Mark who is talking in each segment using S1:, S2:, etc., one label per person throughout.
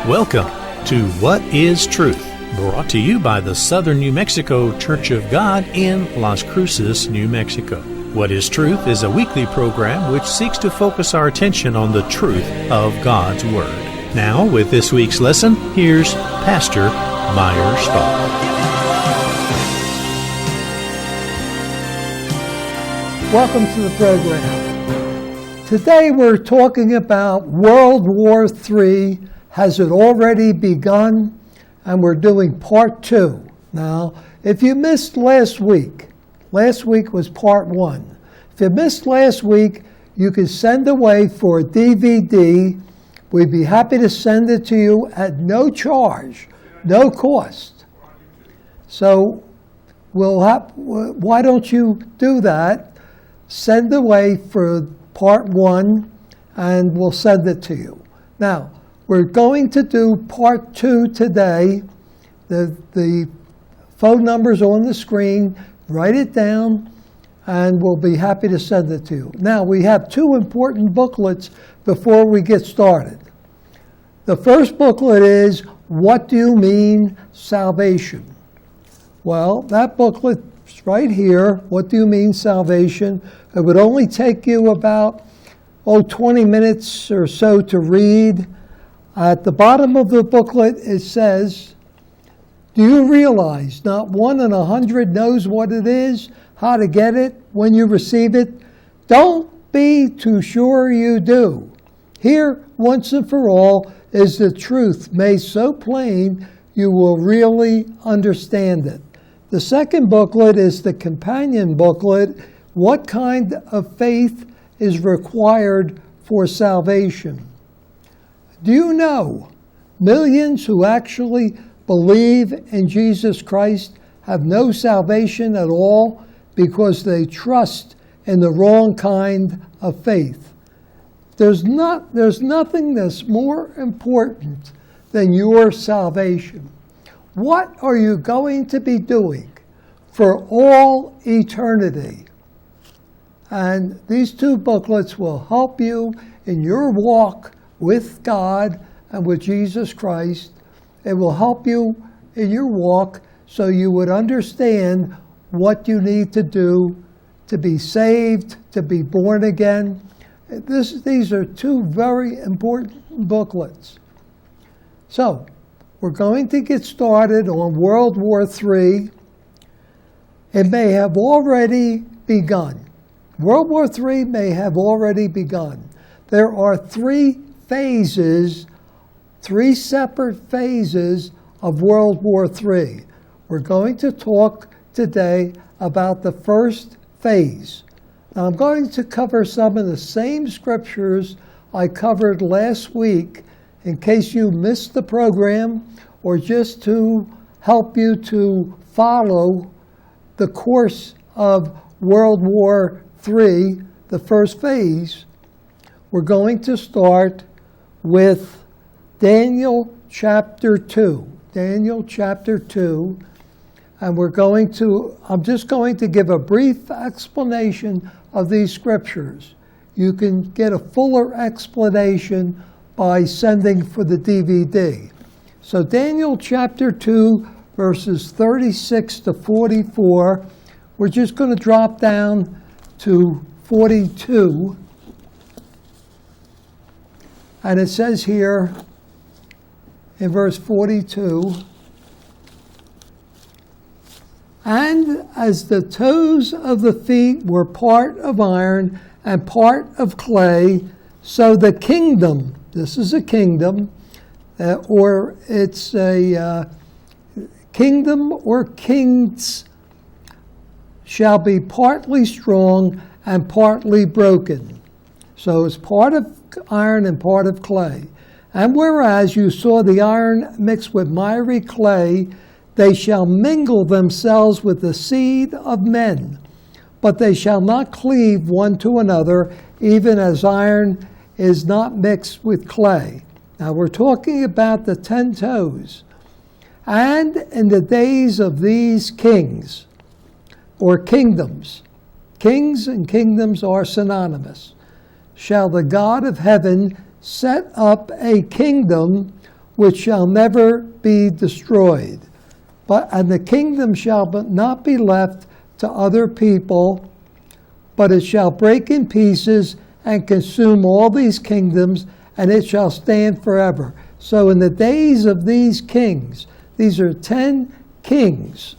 S1: Welcome to What is Truth, brought to you by the Southern New Mexico Church of God in Las Cruces, New Mexico. What is Truth is a weekly program which seeks to focus our attention on the truth of God's Word. Now, with this week's lesson, here's Pastor Meyer Stahl.
S2: Welcome to the program. Today we're talking about World War III. Has it already begun? And we're doing part 2. Now, if you missed last week was part 1. If you missed last week, you can send away for a DVD. We'd be happy to send it to you at no charge, no cost. So why don't you do that? Send away for part 1 and we'll send it to you. Now, we're going to do part 2 today. The phone number's on the screen. Write it down and we'll be happy to send it to you. Now, we have 2 important booklets before we get started. The first booklet is, What Do You Mean Salvation? Well, that booklet's right here. What do you mean salvation? It would only take you about 20 minutes or so to read. At the bottom of the booklet it says, do you realize not 1 in 100 knows what it is, how to get it, when you receive it? Don't be too sure you do. Here, once and for all, is the truth made so plain you will really understand it. The second booklet is the companion booklet, What Kind of Faith is Required for Salvation? Do you know millions who actually believe in Jesus Christ have no salvation at all because they trust in the wrong kind of faith? There's nothing that's more important than your salvation. What are you going to be doing for all eternity? And these 2 booklets will help you in your walk with God and with Jesus Christ. It will help you in your walk so you would understand what you need to do to be saved, to be born again. These are 2 very important booklets. So, we're going to get started on World War III. It may have already begun. World War III may have already begun. There are 3 separate phases of World War III. We're going to talk today about the first phase. Now, I'm going to cover some of the same scriptures I covered last week in case you missed the program or just to help you to follow the course of World War III, the first phase. We're going to start with Daniel chapter 2. Daniel chapter 2. And I'm just going to give a brief explanation of these scriptures. You can get a fuller explanation by sending for the DVD. So Daniel chapter 2, verses 36 to 44. We're just going to drop down to 42. And it says here in verse 42, and as the toes of the feet were part of iron and part of clay, so the kingdom, this is a kingdom, or it's a kingdom or kings, shall be partly strong and partly broken. So it's part of iron and part of clay. And whereas you saw the iron mixed with miry clay, they shall mingle themselves with the seed of men, but they shall not cleave one to another, even as iron is not mixed with clay. Now we're talking about the 10 toes. And in the days of these kings, or kingdoms, kings and kingdoms are synonymous, shall the God of heaven set up a kingdom which shall never be destroyed. And the kingdom shall not be left to other people, but it shall break in pieces and consume all these kingdoms, and it shall stand forever. So in the days of these kings, these are 10 kings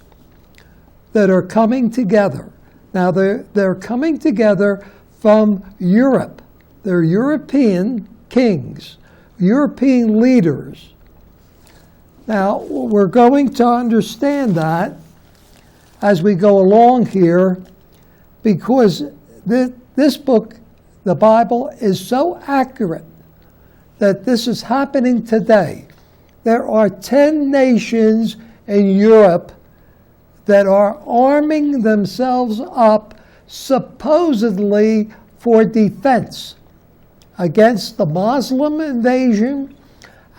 S2: that are coming together. Now they're coming together from Europe. They're European kings, European leaders. Now, we're going to understand that as we go along here, because this book, the Bible, is so accurate that this is happening today. There are 10 nations in Europe that are arming themselves up supposedly for defense against the Muslim invasion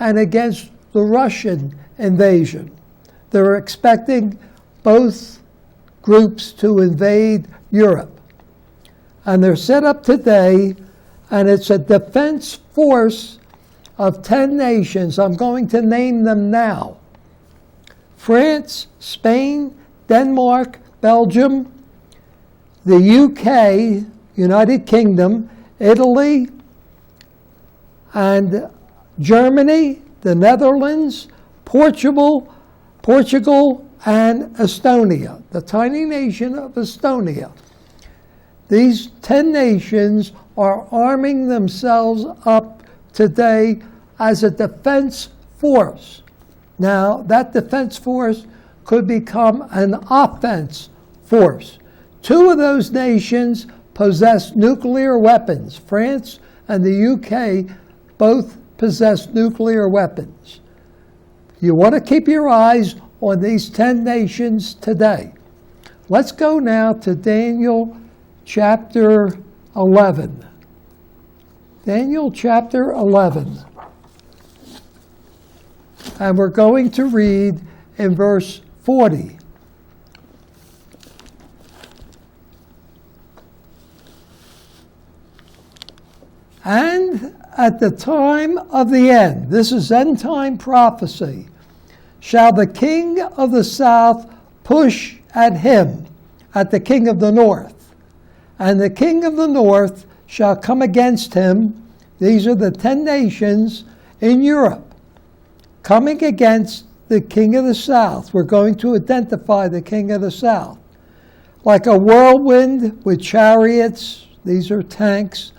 S2: and against the Russian invasion. They're expecting both groups to invade Europe. And they're set up today, and it's a defense force of 10 nations. I'm going to name them now. France, Spain, Denmark, Belgium, the UK, United Kingdom, Italy, and Germany, the Netherlands, Portugal, and Estonia, the tiny nation of Estonia. These 10 nations are arming themselves up today as a defense force. Now, that defense force could become an offense force. 2 of those nations possess nuclear weapons. France and the UK both possess nuclear weapons. You want to keep your eyes on these 10 nations today. Let's go now to Daniel chapter 11. Daniel chapter 11. And we're going to read in verse 40. And at the time of the end, this is end time prophecy, shall the king of the south push at him, at the king of the north. And the king of the north shall come against him. These are the 10 nations in Europe coming against the king of the south. We're going to identify the king of the south. Like a whirlwind with chariots, these are tanks,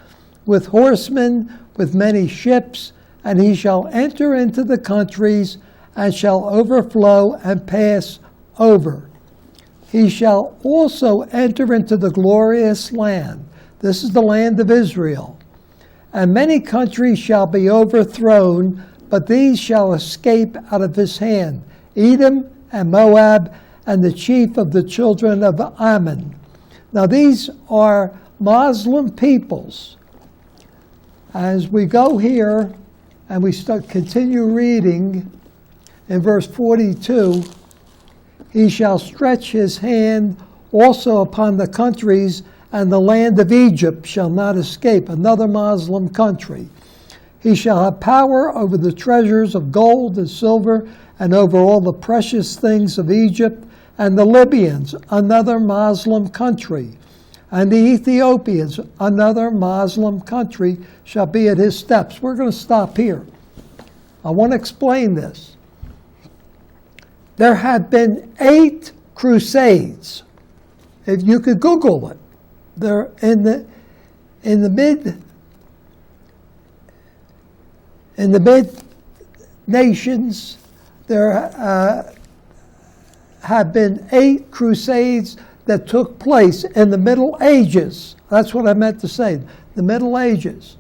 S2: with horsemen, with many ships, and he shall enter into the countries and shall overflow and pass over. He shall also enter into the glorious land. This is the land of Israel. And many countries shall be overthrown, but these shall escape out of his hand. Edom and Moab and the chief of the children of Ammon. Now these are Muslim peoples. As we go here and we continue reading in verse 42, he shall stretch his hand also upon the countries, and the land of Egypt shall not escape, another Muslim country. He shall have power over the treasures of gold and silver, and over all the precious things of Egypt, and the Libyans, another Muslim country. And the Ethiopians, another Muslim country, shall be at his steps. We're going to stop here. I want to explain this. There have been 8 crusades. If you could Google it, they're in the mid nations. There have been 8 crusades that took place in the Middle Ages. That's what I meant to say, the Middle Ages.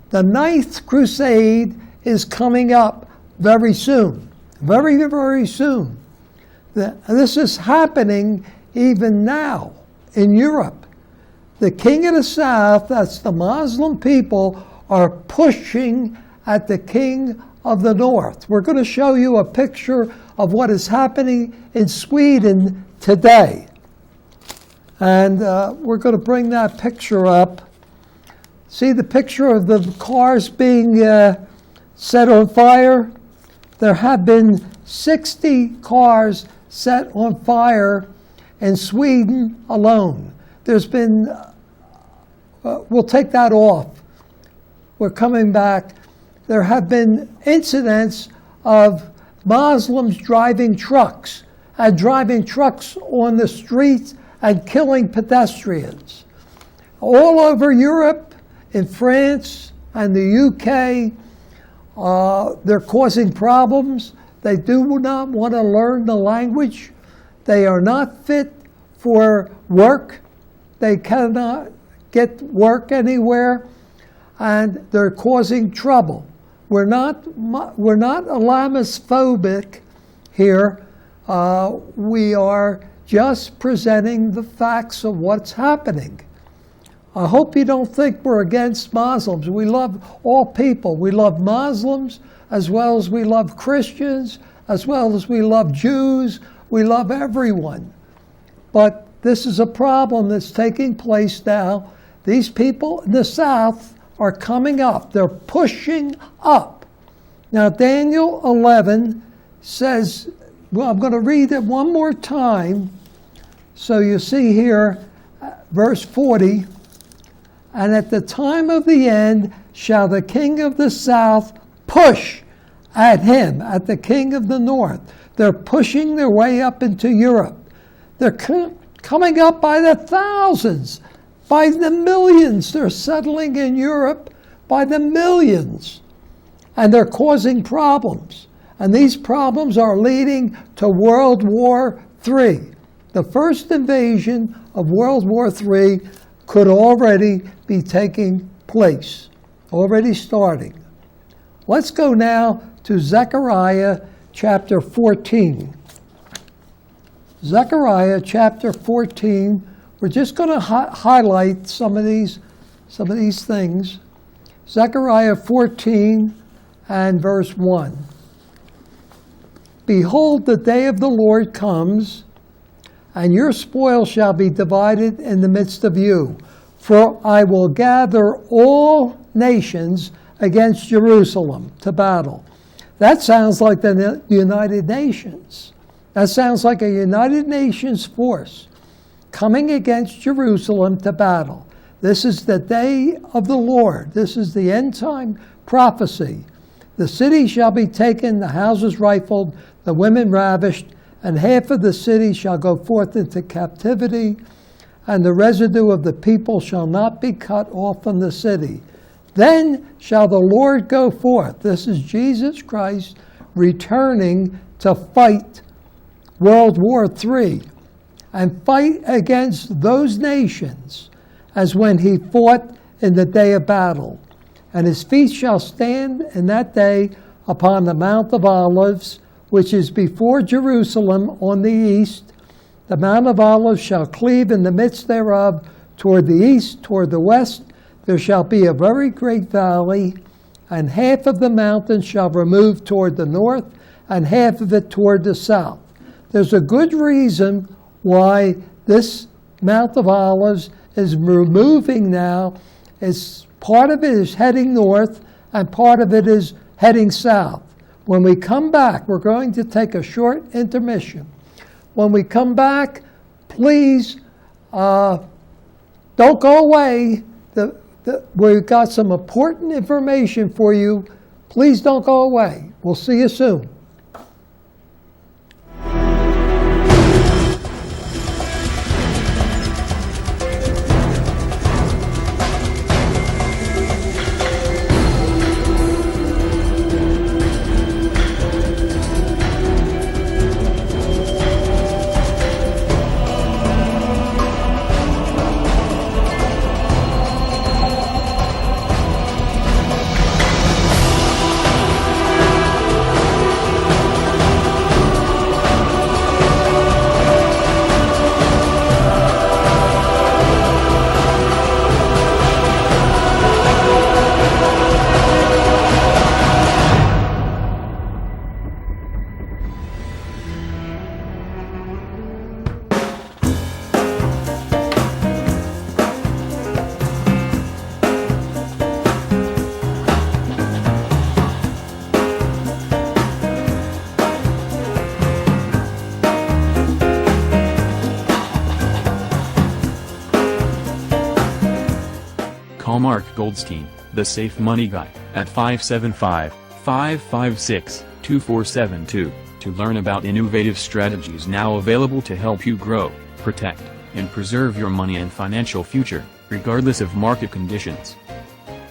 S2: The 9th crusade is coming up very soon, very, very soon. This is happening even now in Europe. The king of the south, that's the Muslim people, are pushing at the king of the north. We're going to show you a picture of what is happening in Sweden today. And we're going to bring that picture up. See the picture of the cars being set on fire? There have been 60 cars set on fire in Sweden alone. There's been, we'll take that off. We're coming back. There have been incidents of Muslims driving trucks on the streets and killing pedestrians. All over Europe, in France and the UK, they're causing problems. They do not want to learn the language. They are not fit for work. They cannot get work anywhere, and they're causing trouble. We're not Islamophobic here. We are just presenting the facts of what's happening. I hope you don't think we're against Muslims. We love all people. We love Muslims as well as we love Christians, as well as we love Jews. We love everyone. But this is a problem that's taking place now. These people in the South are coming up. They're pushing up. Now, Daniel 11 says, well, I'm going to read it one more time. So you see here, verse 40, and at the time of the end shall the king of the south push at him, at the king of the north. They're pushing their way up into Europe. They're coming up by the thousands, by the millions. They're settling in Europe by the millions. And they're causing problems. And these problems are leading to World War III. The first invasion of World War III could already be taking place, already starting. Let's go now to Zechariah chapter 14. Zechariah chapter 14. We're just going to highlight some of these things. Zechariah 14 and verse 1. Behold, the day of the Lord comes, and your spoil shall be divided in the midst of you. For I will gather all nations against Jerusalem to battle. That sounds like the United Nations. That sounds like a United Nations force coming against Jerusalem to battle. This is the day of the Lord. This is the end time prophecy. The city shall be taken, the houses rifled, the women ravished, and half of the city shall go forth into captivity, and the residue of the people shall not be cut off from the city. Then shall the Lord go forth. This is Jesus Christ returning to fight World War III and fight against those nations as when he fought in the day of battle. And his feet shall stand in that day upon the Mount of Olives, which is before Jerusalem on the east. The Mount of Olives shall cleave in the midst thereof toward the east, toward the west. There shall be a very great valley, and half of the mountain shall remove toward the north, and half of it toward the south. There's a good reason why this Mount of Olives is removing now. Part of it is heading north, and part of it is heading south. When we come back, we're going to take a short intermission. When we come back, please don't go away. We've got some important information for you. Please don't go away. We'll see you soon.
S3: Mark Goldstein, the Safe Money Guy, at 575-556-2472, to learn about innovative strategies now available to help you grow, protect, and preserve your money and financial future, regardless of market conditions.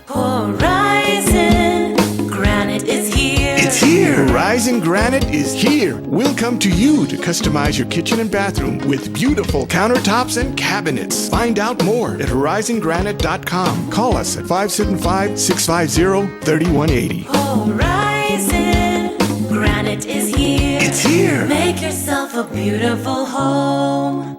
S4: Horizon Granite is here.
S5: It's here! Horizon Granite is here. We'll come to you to customize your kitchen and bathroom with beautiful countertops and cabinets. Find out more at horizongranite.com. Call us at 575-650-3180.
S4: Horizon Granite is here.
S5: It's here!
S4: Make yourself a beautiful home.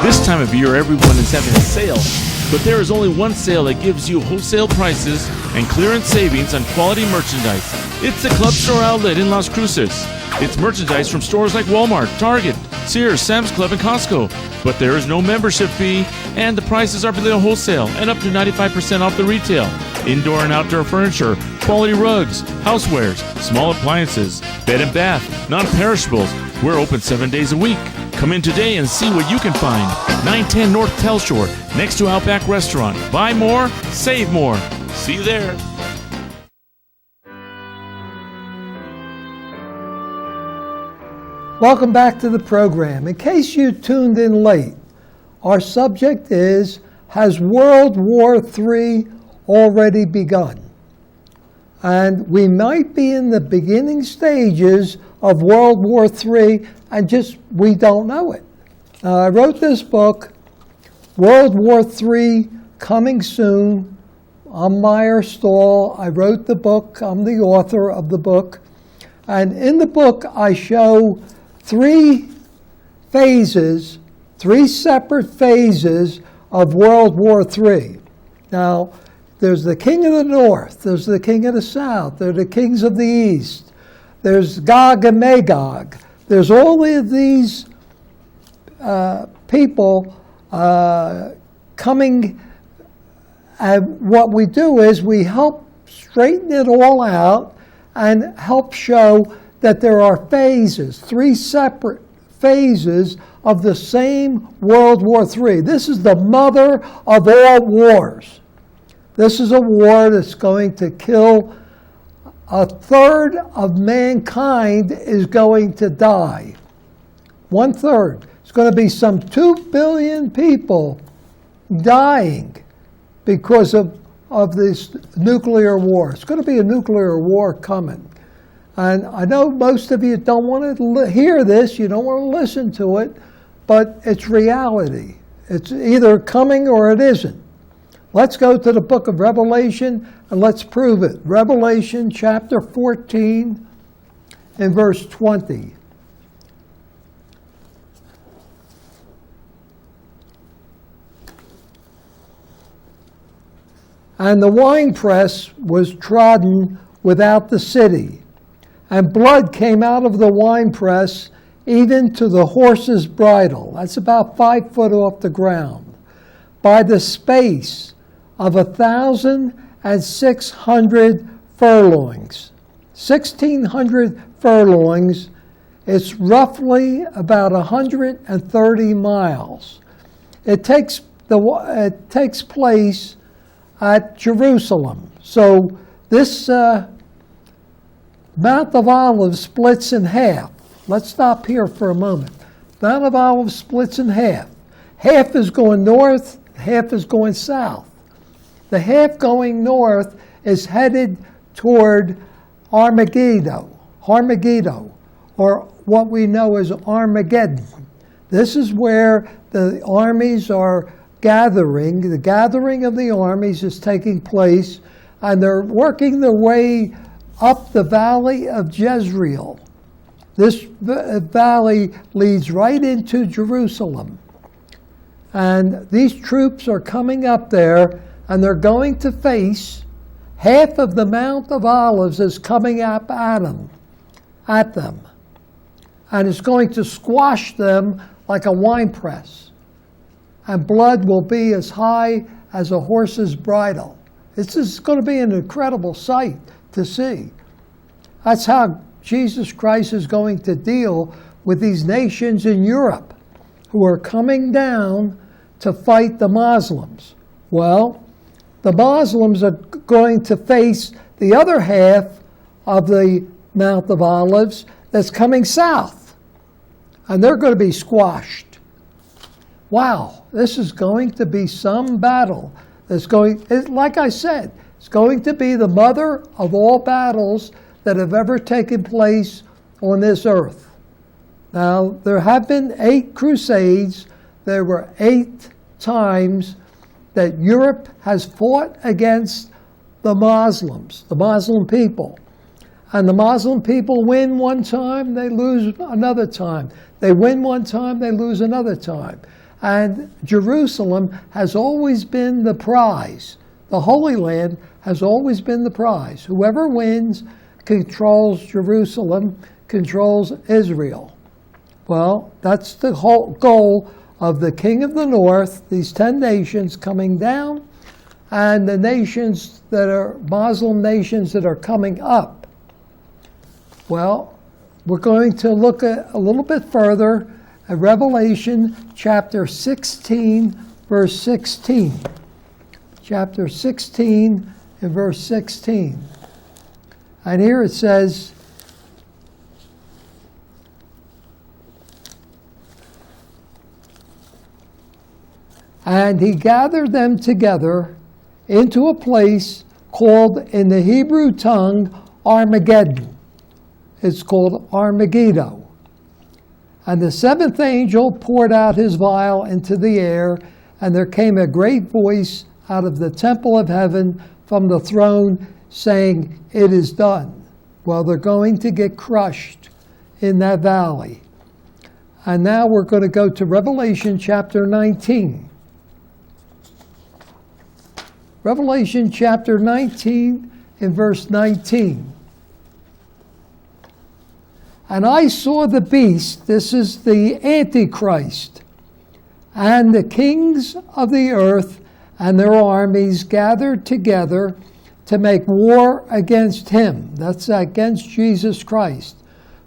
S6: This time of year, everyone is having a sale, but there is only one sale that gives you wholesale prices and clearance savings on quality merchandise. It's the Club Store Outlet in Las Cruces. It's merchandise from stores like Walmart, Target, Sears, Sam's Club, and Costco. But there is no membership fee, and the prices are below wholesale and up to 95% off the retail. Indoor and outdoor furniture, quality rugs, housewares, small appliances, bed and bath, non-perishables. We're open 7 days a week. Come in today and see what you can find. 910 North Telshore, next to Outback Restaurant. Buy more, save more. See you there.
S2: Welcome back to the program. In case you tuned in late, our subject is, has World War III already begun? And we might be in the beginning stages of World War III, and just we don't know it. I wrote this book, World War III Coming Soon. I'm Meyer Stahl. I wrote the book. I'm the author of the book. And in the book, I show three separate phases of World War III. Now, there's the king of the north, there's the king of the south, there are the kings of the east, there's Gog and Magog. There's all of these people coming, and what we do is we help straighten it all out and help show that there are phases, three separate phases of the same World War III. This is the mother of all wars. This is a war that's going to kill a third of mankind is going to die. 1/3. It's going to be some 2 billion people dying because of this nuclear war. It's going to be a nuclear war coming. And I know most of you don't want to hear this, you don't want to listen to it, but it's reality. It's either coming or it isn't. Let's go to the book of Revelation and let's prove it. Revelation chapter 14 and verse 20. And the winepress was trodden without the city, and blood came out of the winepress even to the horse's bridle. That's about 5 foot off the ground. By the space of 1,600 furlongs. 1,600 furlongs, it's roughly about 130 miles. It takes place at Jerusalem. So this Mount of Olives splits in half. Let's stop here for a moment. Mount of Olives splits in half. Half is going north, half is going south. The half going north is headed toward Armageddon, or what we know as Armageddon. This is where the armies are gathering. The gathering of the armies is taking place, and they're working their way up the valley of Jezreel. This valley leads right into Jerusalem. And these troops are coming up there, and they're going to face half of the Mount of Olives is coming up at them. and is going to squash them like a winepress. And blood will be as high as a horse's bridle. This is going to be an incredible sight to see. That's how Jesus Christ is going to deal with these nations in Europe who are coming down to fight the Muslims. Well, the Muslims are going to face the other half of the Mount of Olives that's coming south, and they're going to be squashed. Wow, this is going to be some battle. Like I said, it's going to be the mother of all battles that have ever taken place on this earth. Now, there have been 8 crusades. There were 8 times that Europe has fought against the Muslims, the Muslim people. And the Muslim people win one time, they lose another time. They win one time, they lose another time. And Jerusalem has always been the prize. The Holy Land has always been the prize. Whoever wins controls Jerusalem, controls Israel. Well, that's the whole goal of the King of the North, these 10 nations coming down, and the nations that are Muslim nations that are coming up. Well, we're going to look at a little bit further at Revelation chapter 16, verse 16. Chapter 16 and verse 16. And here it says, and he gathered them together into a place called in the Hebrew tongue Armageddon. It's called Armageddon. And the 7th angel poured out his vial into the air, and there came a great voice out of the temple of heaven from the throne saying, "It is done." Well, they're going to get crushed in that valley. And now we're going to go to Revelation chapter 19. Revelation chapter 19 in verse 19. And I saw the beast, this is the Antichrist, and the kings of the earth and their armies gathered together to make war against him. That's against Jesus Christ,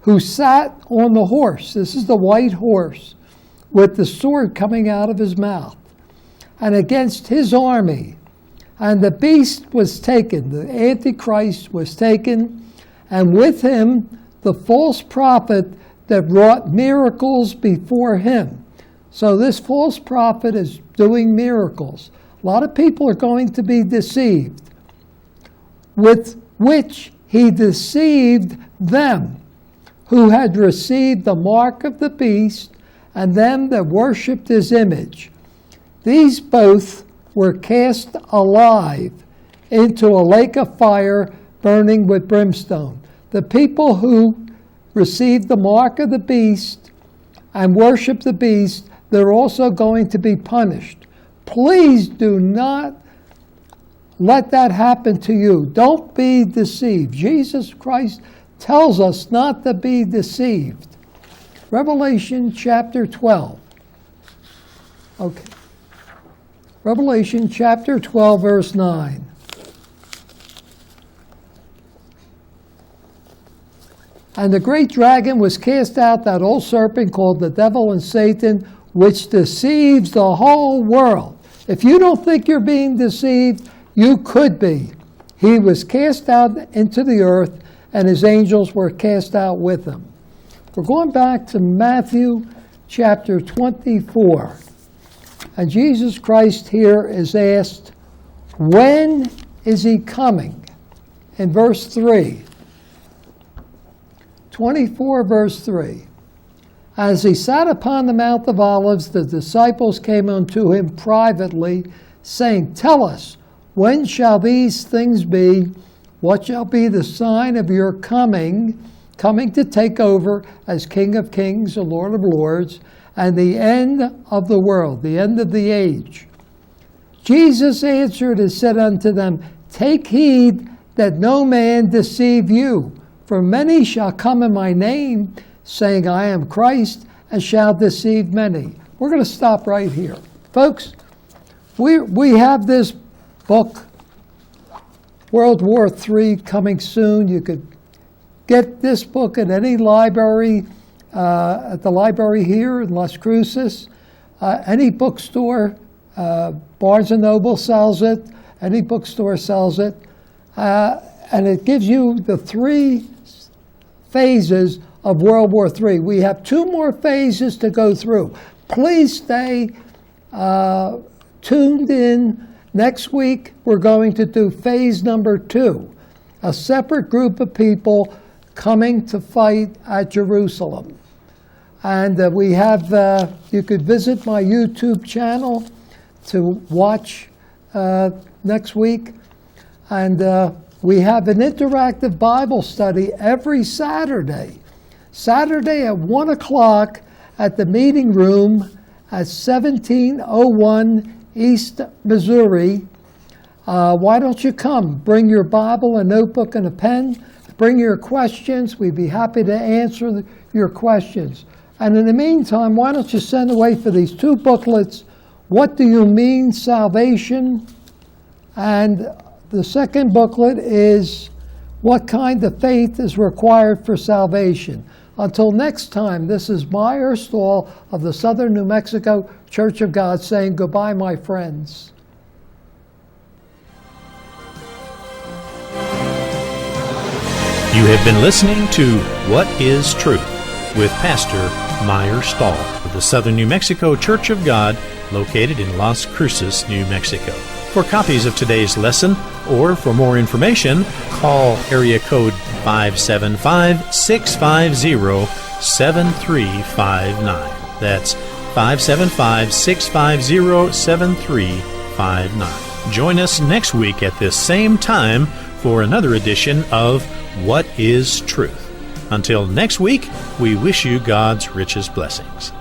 S2: who sat on the horse. This is the white horse with the sword coming out of his mouth, and against his army. And the beast was taken, the Antichrist was taken, and with him the false prophet that wrought miracles before him. So this false prophet is doing miracles. A lot of people are going to be deceived, with which he deceived them who had received the mark of the beast and them that worshipped his image. These both were cast alive into a lake of fire burning with brimstone. The people who received the mark of the beast and worship the beast, they're also going to be punished. Please do not let that happen to you. Don't be deceived. Jesus Christ tells us not to be deceived. Revelation chapter 12. Okay. Revelation chapter 12, verse 9. And the great dragon was cast out, that old serpent called the devil and Satan, which deceives the whole world. If you don't think you're being deceived, you could be. He was cast out into the earth, and his angels were cast out with him. We're going back to Matthew chapter 24. And Jesus Christ here is asked, when is he coming? In verse 3. 24 verse 3. As he sat upon the Mount of Olives, the disciples came unto him privately, saying, Tell us, when shall these things be? What shall be the sign of your coming to take over as King of Kings and Lord of Lords, and the end of the world, the end of the age? Jesus answered and said unto them, Take heed that no man deceive you. For many shall come in my name, saying, I am Christ, and shall deceive many. We're going to stop right here. Folks, we have this book, World War III, coming soon. You could get this book at any library, at the library here in Las Cruces, any bookstore. Barnes & Noble sells it, any bookstore sells it, and it gives you the 3 phases of World War III. We have 2 more phases to go through. Please stay tuned in. Next week, we're going to do phase number 2, a separate group of people coming to fight at Jerusalem. And we have, you could visit my YouTube channel to watch next week. And we have an interactive Bible study every Saturday. Saturday at 1 o'clock at the meeting room at 1701 East Missouri. Why don't you come? Bring your Bible, a notebook, and a pen. Bring your questions. We'd be happy to answer your questions. And in the meantime, why don't you send away for these 2 booklets, What Do You Mean Salvation? And the second booklet is What Kind of Faith is Required for Salvation? Until next time, this is Meyer Stahl of the Southern New Mexico Church of God saying goodbye, my friends.
S1: You have been listening to What is Truth with Pastor Meyer Stahl of the Southern New Mexico Church of God, located in Las Cruces, New Mexico. For copies of today's lesson or for more information, call area code 575-650-7359. That's 575-650-7359. Join us next week at this same time for another edition of What is Truth? Until next week, we wish you God's richest blessings.